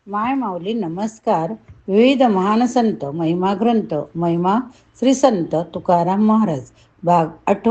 माय माऊली नमस्कार. विविध महान संत महिमा ग्रंथ महिमा श्री संत तुकाराम महाराज भाग 8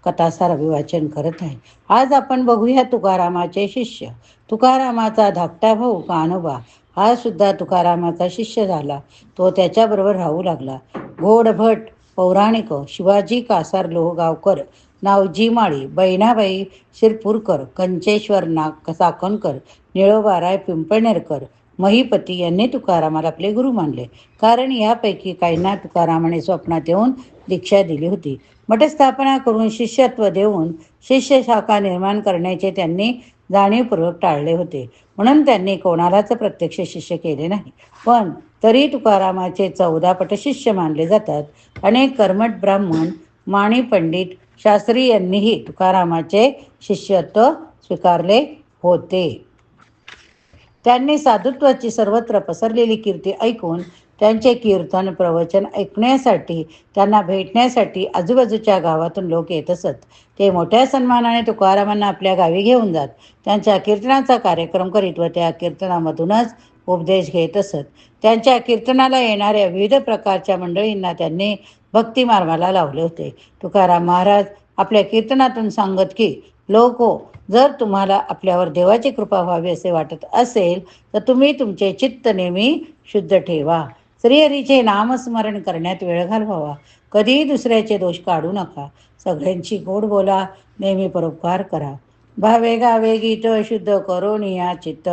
कथासार अभिवाचन करत आहे. आज आपण बघूया तुकारामाचे शिष्य. तुकारामाचा धाकटा भाऊ कान्होबा हा सुद्धा तुकारामाचा शिष्य झाला. तो त्याच्याबरोबर राहू लागला. घोडभट पौराणिक शिवाजी कासार लोहगावकर, नावजी माळी, बहिणाबाई शिरपूरकर, कंचेश्वर नाग साकणकर, निळोबाराय पिंपळनेरकर, महिपती यांनी तुकारामाला आपले गुरु मानले. कारण यापैकी काहींना तुकारामाने स्वप्नात येऊन दीक्षा दिली होती. मठस्थापना करून शिष्यत्व देऊन शिष्य शाखा निर्माण करण्याचे त्यांनी जाणीवपूर्वक टाळले होते. म्हणून त्यांनी कोणालाच प्रत्यक्ष शिष्य केले नाही. पण तरी तुकारामाचे 14 पट शिष्य मानले जातात. अनेक कर्मठ ब्राह्मण, माणी पंडित, शास्त्री यांनीही तुकारामाचे शिष्यत्व स्वीकारले होते. त्यांनी साधुत्वाची सर्वत्र पसरलेली कीर्ती ऐकून त्यांचे कीर्तन प्रवचन ऐकण्यासाठी, त्यांना भेटण्यासाठी आजूबाजूच्या गावातून लोक येत असत. ते मोठ्या सन्मानाने तुकारामांना आपल्या गावी घेऊन जात. त्यांच्या कीर्तनाचा कार्यक्रम करीत व त्या कीर्तनामधूनच उपदेश घेत असत. त्यांच्या कीर्तनाला येणाऱ्या विविध प्रकारच्या मंडळींना त्यांनी भक्ती मार्गाला लावले होते. तुकाराम महाराज आपल्या कीर्तनातून सांगत की, लोको, जर तुम्हाला आपल्यावर देवाची कृपा व्हावी असे वाटत असेल तर तुम्ही तुमचे चित्त नेहमी शुद्ध ठेवा. श्रीहरीचे नामस्मरण करण्यात वेळ घालवावा. कधीही दुसऱ्याचे दोष काढू नका. सगळ्यांची गोड बोला. नेहमी परोपकार करा. भावे गावे गीत शुद्ध करोनिया चित्त.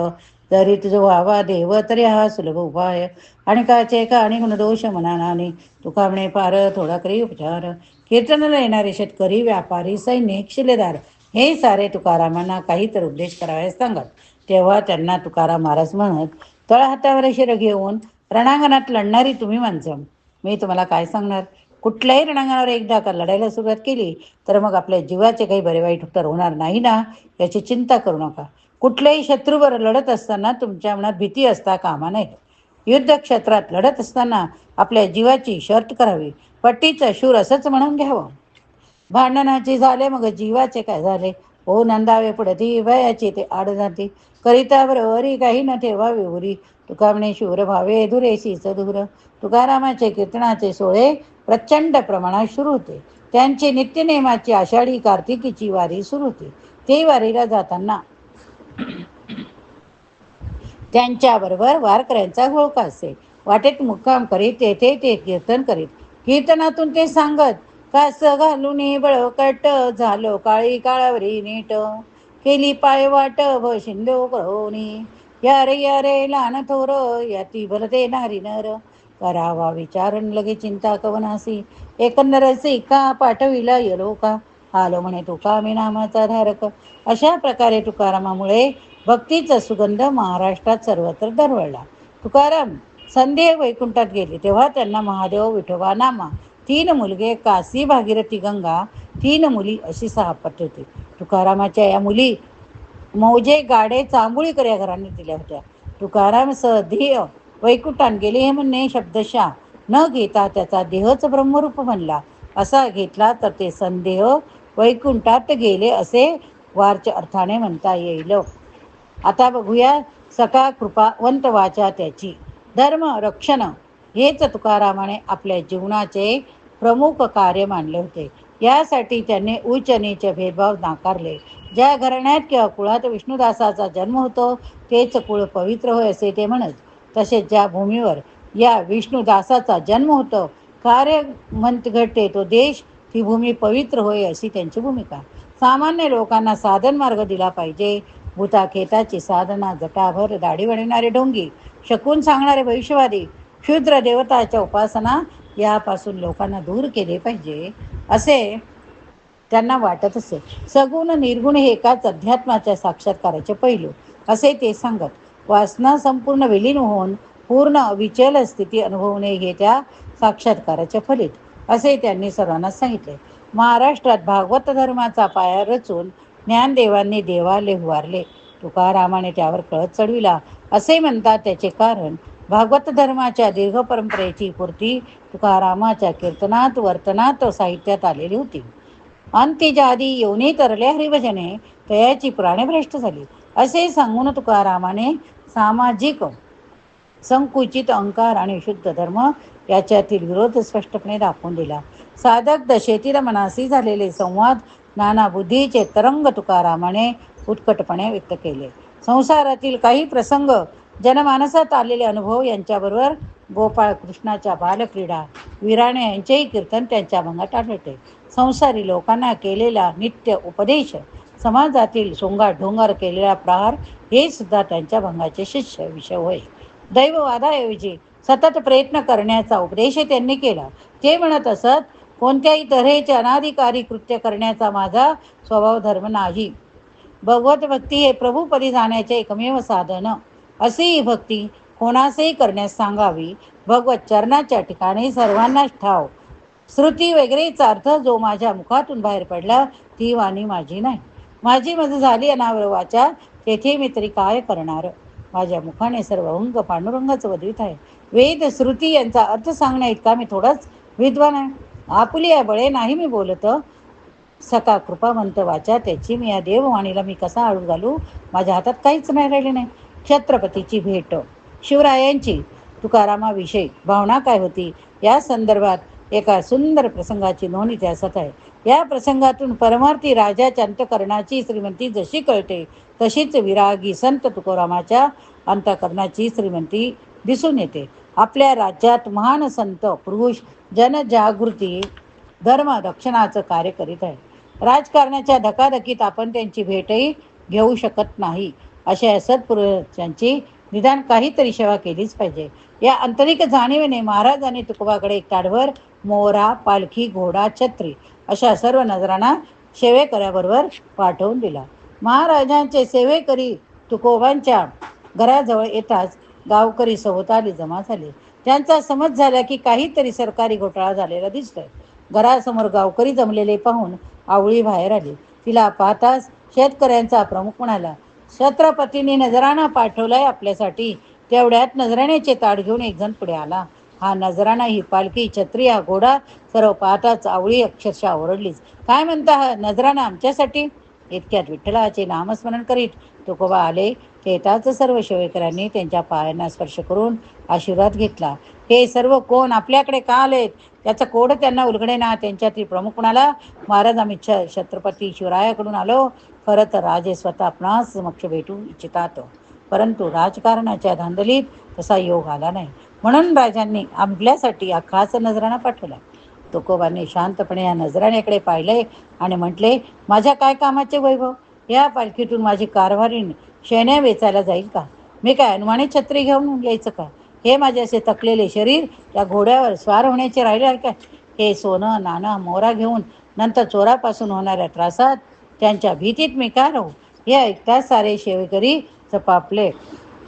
जरी तुझ व्हावा देव तरी हा सुलभ उपाय. आणि काचे का आणि गुणदोष मनानाने. तुका म्हणे फार थोडा करी उपचार. कीर्तनाला येणारे शेतकरी, व्यापारी, सैनिक, शिलेदार हे सारे तुकारामांना काहीतरी उपदेश करावयास सांगत. तेव्हा त्यांना तुकाराम महाराज म्हणत, तळहातावर शिर घेऊन रणांगणात लढणारी तुम्ही माणसं, मी तुम्हाला काय सांगणार. कुठल्याही रणांगणावर एकदा का लढायला सुरुवात केली तर मग आपल्या जीवाचे काही बरे वाईट तर होणार नाही ना, याची चिंता करू नका. कुठल्याही शत्रूवर लढत असताना तुमच्या मनात भीती असता कामा नये. युद्ध क्षेत्रात लढत असताना आपल्या जीवाची शर्त करावी. पट्टीचं शूर असंच म्हणून घ्यावं. भांडणाचे झाले मग जीवाचे काय झाले. हो नंदावे पुढती भयाची ते आड जाते. करिता बरोबरी काही न ठेवावे उरी. तुका म्हणे शूर भावे धुरेशीच दूर. तुकारामाचे कीर्तनाचे सोहळे प्रचंड प्रमाणात सुरू होते. त्यांची नित्यनेमाची आषाढी कार्तिकीची वारी सुरू होती. ते वारीला जाताना त्यांच्याबरोबर वारकऱ्यांचा घोळका असे. वाटेत मुक्काम करीत तेथे ते कीर्तन करीत. कीर्तनातून ते सांगत, कास घालून बळकट झालो काळी काळावरी नीट. केली पाय वाट व शिंदो कळोनी. या रे लहान थोर याती भलते नारी नर. करावा विचारण लगे चिंता कवनासी. एकंदरसी का पाठविला येलो का. आलो म्हणे तुका मी नामाचा धारक. अशा प्रकारे तुकारामामुळे भक्तीचा सुगंध महाराष्ट्रात सर्वत्र दरवळला. तुकाराम संदेह वैकुंठात गेले तेव्हा त्यांना महादेव, विठोबा, नामा, 3 मुलगे, काशी, भागीरथी, गंगा, 3 मुली अशी 6 पत्नी होती. तुकारामाच्या या मुली मौजे गाडे चांबुळीकर या घराने दिल्या होत्या. तुकाराम सदेह वैकुंठात गेले हे म्हणणे शब्दशः न घेता त्याचा देहच ब्रह्मरूप म्हणला असा घेतला तर ते संदेह वैकुंठात गेले असे वारच्या अर्थाने म्हणता येईल. आता बघूया सका कृपावंत वाचा त्याची. धर्म रक्षण हेच तुकारामाने आपल्या जीवनाचे प्रमुख कार्य मानले होते. यासाठी त्यांनी उच्च नीच भेदभाव नाकारले. ज्या घराण्यात किंवा कुळात विष्णुदासाचा जन्म होतो तेच कुळ पवित्र होय असे ते म्हणत. तसेच ज्या भूमीवर या विष्णुदासाचा जन्म होतो, कार्य मंत घडते तो देश, ती भूमी पवित्र होय अशी त्यांची भूमिका. सामान्य लोकांना साधन मार्ग दिला पाहिजे. भूताखेताची साधना, जटाभर दाढी वाढविणारे ढोंगी, शकून सांगणारे भविष्यवादी, क्षुद्र देवताच्या उपासना यापासून लोकांना दूर केले पाहिजे असे त्यांना वाटत असे. सगुण निर्गुण हे एकाच अध्यात्माच्या साक्षात्काराचे पैलू असे ते सांगत. वासना संपूर्ण विलीन होऊन पूर्ण अविचल स्थिती अनुभवणे हे त्या साक्षात्काराचे फलित असे त्यांनी सर्वांना सांगितले. महाराष्ट्रात भागवत धर्माचा पाया रचून ज्ञानदेवांनी देवालय उभारले. तुकारामाने त्यावर कळस चढविला असे म्हणतात. त्याचे कारण भागवत धर्माच्या दीर्घ परंपरेची पूर्ती तुकारामाच्या कीर्तनात, वर्तनात व साहित्यात आलेली होती. अंत्यजादी योनी तरले हरिभजने तयाची प्राणभ्रष्ट झाली असे सांगून तुकारामाने सामाजिक संकुचित अहंकार आणि शुद्ध धर्म याच्यातील विरोध स्पष्टपणे दाखवून दिला. साधक दशेतील मनासी झालेले संवाद नाना बुद्धीचे तरंग तुकारामाने उत्कटपणे व्यक्त केले. संसारातील काही प्रसंग, जनमानसात आलेले अनुभव यांच्याबरोबर गोपाळ कृष्णाच्या बालक्रीडा, विराणे यांचेही कीर्तन त्यांच्या भंगात आढळते. संसारी लोकांना केलेला नित्य उपदेश, समाजातील सोंगाढोंगार केलेला प्रहार हे सुद्धा त्यांच्या भंगाचे शिष्य विषय होय. दैववादाऐवजी सतत प्रयत्न करण्याचा उपदेश त्यांनी केला. ते म्हणत असत, कोणत्याही तऱ्हेचे अनाधिकारी कृत्य करण्याचा माझा स्वभाव धर्म नाही. भगवत भक्ती हे प्रभूपदी जाण्याचे एकमेव साधन. अशी ही भक्ती कोणासही करण्यास सांगावी. भगवत चरणाच्या ठिकाणी सर्वांनाच ठाव. श्रुती वगैरेचा अर्थ जो माझ्या मुखातून बाहेर पडला ती वाणी माझी नाही. माझी मज झाली अनावर वाचा, तेथे मी तरी काय करणार. माझ्या मुखाने सर्व अंग पांडुरंगाच वदवित आहे. वेद श्रुती यांचा अर्थ सांगण्या इतका मी थोडाच विद्वान आहे. आपुली बळे नाही मी बोलत. सका कृपावंत वाचा त्याची मी या देववाणीला मी कसा आळू घालू. माझ्या हातात काहीच नाही राहिले नाही. छत्रपतीची भेट, शिवरायांची तुकारामाविषयी भावना काय होती या संदर्भात एका सुंदर प्रसंगाची नोंद इतिहासात आहे. या प्रसंगातून परमार्थी राजाच्या अंतःकरणाची श्रीमंती जशी कळते, तशीच विरागी संत तुकारामाच्या अंतःकरणाची श्रीमंती दिसून येते. आपल्या राज्यात महान संत पुरुष जनजागृती धर्म रक्षणाचं कार्य करीत आहे. राजकारणाच्या धकाधकीत आपण त्यांची भेटही घेऊ शकत नाही. अशा सत्पुरुषांची निदान काहीतरी सेवा केलीच पाहिजे. या आंतरिक जाणीवेने महाराजांनी तुकोबाकडे एक ताडभर मोहरा, पालखी, घोडा, छत्री अशा सर्व नजरांना सेवेकऱ्याबरोबर पाठवून दिला. महाराजांचे सेवेकरी तुकोबांच्या घराजवळ येताच गावकरी सभोवताली जमा झाले. त्यांचा समज झाला की काहीतरी सरकारी घोटाळा झालेला दिसतोय. घरासमोर गावकरी जमलेले पाहून आवळी बाहेर आली. तिला पाहताच शेतकऱ्यांचा प्रमुख म्हणाला, छत्रपतींनी नजराणा पाठवलाय आपल्यासाठी. तेवढ्यात नजराण्याचे ताट घेऊन एक जण पुढे आला. हा नजराणा, ही पालखी, छत्री, हा घोडा सर्व पाहताच आवळी अक्षरशः ओरडलीच. काय म्हणता हा नजराणा आमच्यासाठी? इतक्यात विठ्ठलाचे नामस्मरण करीत तुकोबा आले. येताच सर्व सेवेकऱ्यांनी त्यांच्या पायांना स्पर्श करून आशीर्वाद घेतला. हे सर्व कोण, आपल्याकडे का आलेत? त्याचं कोड त्यांना उलगडेना. त्यांच्यातील प्रमुख म्हणाला, महाराज आम्ही छत्रपती शिवरायाकडून आलो. खरं तर राजे स्वतः आपणास समक्ष भेटू इच्छितात, परंतु राजकारणाच्या धांदलीत तसा योग आला नाही. म्हणून राजांनी आपल्यासाठी हा खास नजराणा पाठवला. तुकोबांनी शांतपणे या नजराण्याकडे पाहिले आणि म्हटले, माझ्या काय कामाचे वैभव? या पालखीतून माझी कारभारी शेण्या वेचायला जाईल का? मी काय अनुमानित छत्री घेऊन यायचं का? हे माझे असे थकलेले शरीर त्या घोड्यावर स्वार होण्याचे राहिले आहे काय? हे सोनं नाणं मोहरा घेऊन नंतर चोरापासून होणाऱ्या त्रासात त्यांच्या भीतीत मी काय राहू? हे ऐकताच सारे सेवेकरी चपापले.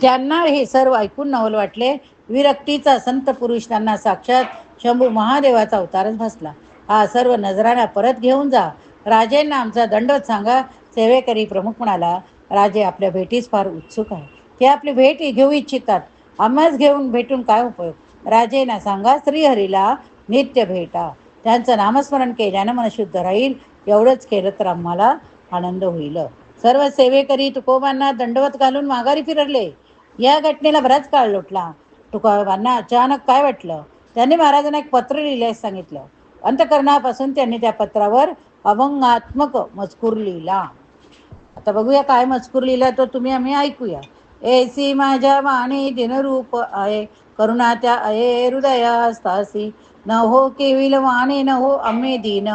त्यांना हे सर्व ऐकून नवल वाटले. विरक्तीचा संत पुरुष त्यांना साक्षात शंभू महादेवाचा अवतारच भासला. हा सर्व नजराणा परत घेऊन जा. राजेंना आमचा दंडवत सांगा. सेवेकरी प्रमुख म्हणाला, राजे आपल्या भेटीस फार उत्सुक आहे. ते आपली भेट घेऊ इच्छितात. आम्हाच घेऊन भेटून काय उपयोग? राजेंना सांगा, श्रीहरीला नित्य भेटा. त्यांचं नामस्मरण केल्यानं मन शुद्ध राहील. एवढंच केलं तर आम्हाला आनंद होईल. सर्व सेवेकरी तुकोबांना दंडवत घालून माघारी फिरले. या घटनेला बराच काळ लोटला. तुकोबांना अचानक काय वाटलं? त्यांनी महाराजांना एक पत्र लिहिल्यास सांगितलं. अंतकरणापासून त्यांनी त्या पत्रावर अभंगात्मक मजकूर लिहिला. आता बघूया काय मजकूर लिहिला तो आम्ही ऐकूया. ऐसी माझ्या वाणी दिनरूप आहे, करुणा त्या आहे हृदयास्तासी. न हो केविल वाणी, न हो आम्ही दीन,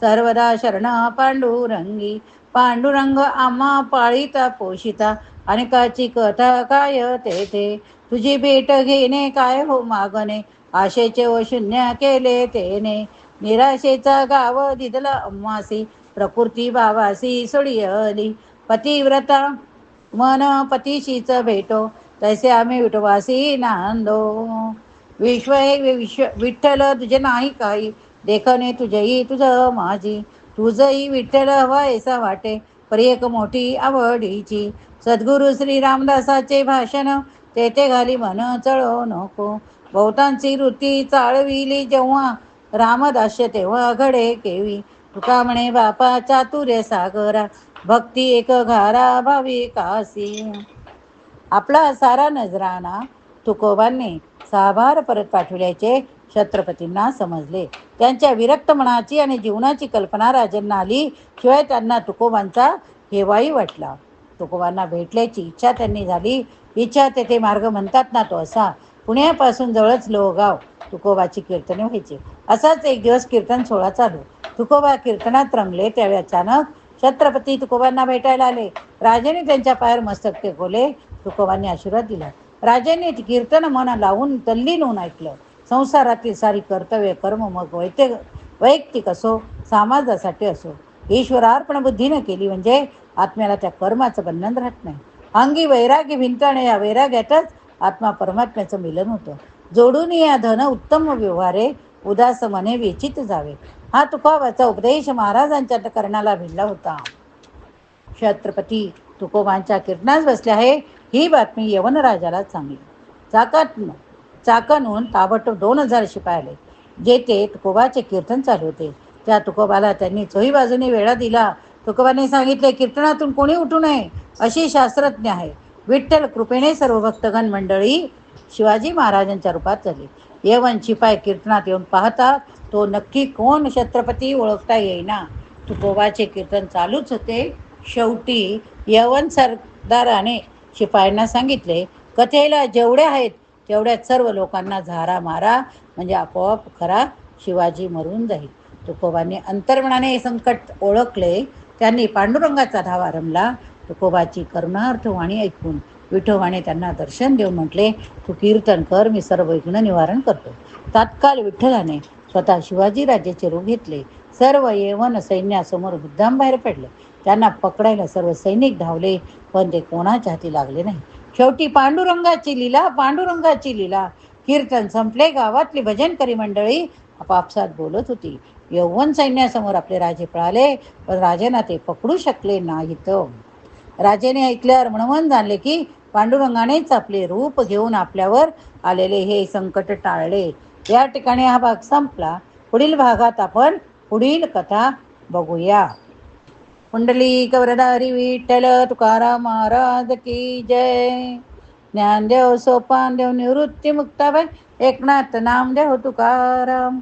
सर्वदा शरण पांडुरंगी. पांडुरंग आम्हा पाळीता पोषिता, अनेकाची कथा काय तेथे. तुझी भेट घेणे काय हो मागणे, आशेचे व शून्य केले तेने. निराशेचा गाव दिदला अम्मासी, प्रकृती भावासी सोडियली. पतिव्रता मन पतीशीच भेटो, तैसे आम्ही विठवासी नांदो. विश्व हे विठ्ठल तुझे नाही काही, देखणे तुझेही तुझ माझी. तुझही विठ्ठल हवा ऐसा वाटे, परी एक मोठी आवडीची. सद्गुरु श्री रामदासाचे भाषण, तेथे घाली मन चळो नको. बहुतांची वृत्ती चाळविली जेव्हा, रामदास्य तेव्हा घडे केवी. तुका म्हणे बापा चातुर्य सागरा, भक्ती एक घारा भावी कासी. आपला सारा नजराणा तुकोबांनी साभार परत पाठविल्याचे छत्रपतींना समजले. त्यांच्या विरक्त मनाची आणि जीवनाची कल्पना राजांना आली. शिवाय त्यांना तुकोबांचा हेवाही वाटला. तुकोबांना भेटल्याची इच्छा त्यांनी झाली. इच्छा तेथे मार्ग म्हणतात ना, तो असा. पुण्यापासून जवळच लोहगाव तुकोबाची कीर्तने व्हायची. असाच एक दिवस कीर्तन सोहळा चालू. तुकोबा कीर्तनात रंगले. त्यावेळी अचानक छत्रपती तुकोबांना भेटायला आले. राजाने त्यांच्या पायावर मस्तक टेकवले. तुकोबांनी आशीर्वाद दिला. राजाने कीर्तन मन लावून तल्लीन होऊन ऐकलं. संसारातील सारी कर्तव्य कर्म, मग वैयक्तिक असो, समाजासाठी असो, ईश्वरार्पण बुद्धीनं केली म्हणजे आत्म्याला त्या कर्माचं बंधन राहत नाही. अंगी वैराग्य भिंत आणि या वैराग्यातच आत्मा परमात्म्याचं मिलन होतं. जोडून या धन उत्तम व्यवहारे, उदास मने वेचित जावे. हा तुकोबाचा उपदेश महाराजांच्या कर्णाला भिडला होता. छत्रपती तुकोबांच्या कीर्तनास बसले आहे ही बातमी यवनराजाला सांगली. चाकणहून ताबडतोब 2000 शिपाई आले. जेथे तुकोबाचे कीर्तन चालू होते त्या तुकोबाला त्यांनी चोही बाजूने वेढा दिला. तुकोबांनी सांगितले, कीर्तनातून कोणी उठू नये अशी शास्त्रज्ञ आहे. विठ्ठल कृपेने सर्व भक्तगण मंडळी शिवाजी महाराजांच्या रूपात झाली. यवन शिपाई कीर्तनात येऊन पाहतात तो नक्की कोण छत्रपती ओळखता येईना. तुकोबाचे कीर्तन चालूच होते. शेवटी यवन सरदाराने शिपायांना सांगितले, कथेला जेवढे आहेत तेवढ्यात सर्व लोकांना झारा मारा, म्हणजे आपोआप खरा शिवाजी मरून जाईल. तुकोबांनी अंतर्मनाने हे संकट ओळखले. त्यांनी पांडुरंगाचा धावा रमला. तुकोबाची करुणार्थ वाणी ऐकून विठोबाने त्यांना दर्शन देऊन म्हटले, तू कीर्तन कर, मी सर्व विघ्न निवारण करतो. तात्काळ विठ्ठलाने स्वतः शिवाजी राजाचे रूप घेतले. सर्व यवन सैन्यासमोर मुद्दाम बाहेर पडले. त्यांना पकडायला सर्व सैनिक धावले, पण ते कोणाच्या हाती लागले नाही. शेवटी पांडुरंगाची लीला. कीर्तन संपले. गावातली भजनकरी मंडळी आपापसात बोलत होती. यवन सैन्यासमोर आपले राजे पळाले, पण राजांना ते पकडू शकले नाहीत. राजाने ऐकल्यावर म्हणून जाणले की पांडुरंगानेच आपले रूप घेऊन आपल्यावर आलेले हे संकट टाळले. या ठिकाणी हा भाग संपला. पुढील भागात आपण पुढील कथा बघूया. पुंडलिक वरदारी विठ्ठल तुकाराम महाराज की जय. ज्ञानदेव सोपानदेव निवृत्ती मुक्ताबाई एकनाथ नामदेव तुकाराम.